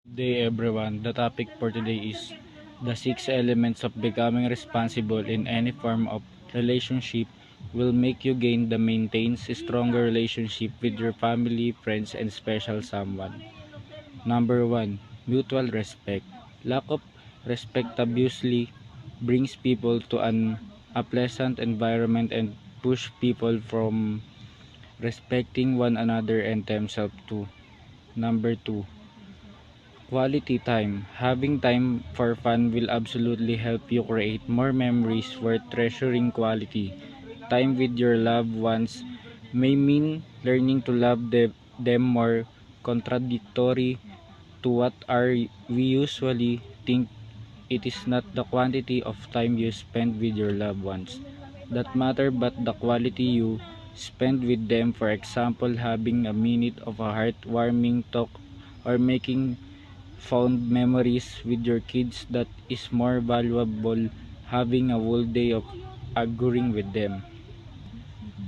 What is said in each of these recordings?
Day everyone, the topic for today is the 6 elements of becoming responsible in any form of relationship will make you gain the maintains stronger relationship with your family, friends, and special someone. Number 1, mutual respect. Lack of respect obviously brings people to an unpleasant environment and push people from respecting one another and themselves too. Number 2, quality time. Having time for fun will absolutely help you create more memories worth treasuring. Quality time with your loved ones may mean learning to love them more, contradictory to what are we usually think. It is not the quantity of time you spend with your loved ones that matter, but the quality you spend with them. For example, having a minute of a heartwarming talk or making fond memories with your kids that is more valuable having a whole day of arguing with them.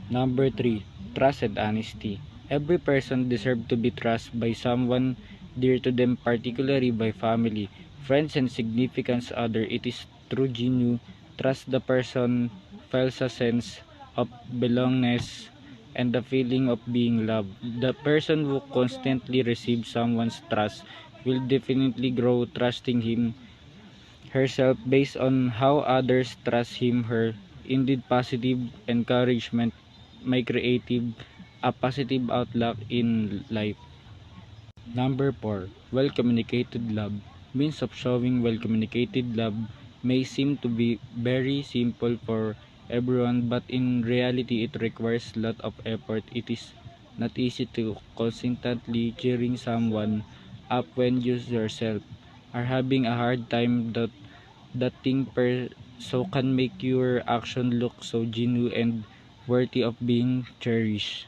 Number 3, trust and honesty. Every person deserves to be trusted by someone dear to them, particularly by family, friends, and significant other. It is true genuine trust the person feels a sense of belongingness and the feeling of being loved. The person who constantly receives someone's trust will definitely grow trusting him herself based on how others trust him her. Indeed, positive encouragement may creative a positive outlook in life. Number 4, well communicated love. Means of showing well communicated love may seem to be very simple for everyone, but in reality it requires a lot of effort. It is not easy to constantly cheering someone up when you yourself are having a hard time. That thing so can make your action look so genuine and worthy of being cherished.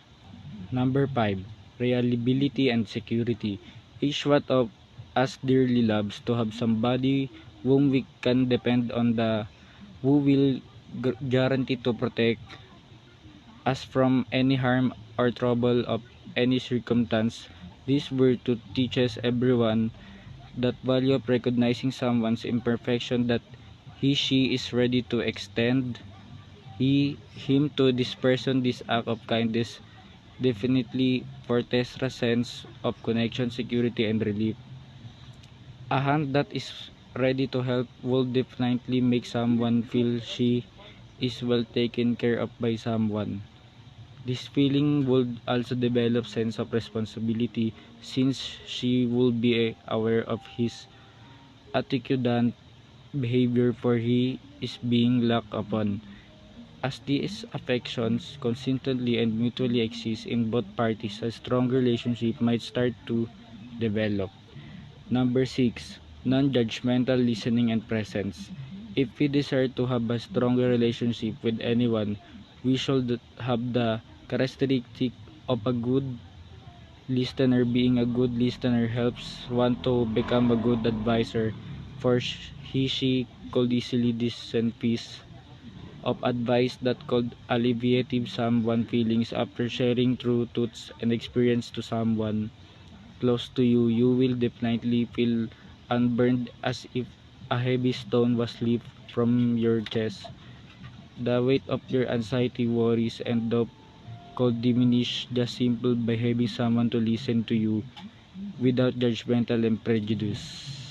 Number 5, reliability and security. Each one of us dearly loves to have somebody whom we can depend on, the who will guarantee to protect us from any harm or trouble of any circumstance. This virtue teaches everyone that value of recognizing someone's imperfection, that she is ready to extend him to this person. This act of kindness definitely foretells a sense of connection, security, and relief. A hand that is ready to help will definitely make someone feel she is well taken care of by someone. This feeling would also develop sense of responsibility, since she will be aware of his attitude behavior, for he is being looked upon. As these affections consistently and mutually exist in both parties, a strong relationship might start to develop. Number 6, non-judgmental listening and presence. If we desire to have a stronger relationship with anyone, we should have the characteristic of a good listener. Being a good listener helps one to become a good advisor, for she could easily discern piece of advice that could alleviate someone's feelings. After sharing true thoughts and experience to someone close to you, you will definitely feel unburned, as if a heavy stone was lifted from your chest. The weight of your anxiety, worries, and doubt could diminish just simple by having someone to listen to you without judgmental and prejudice.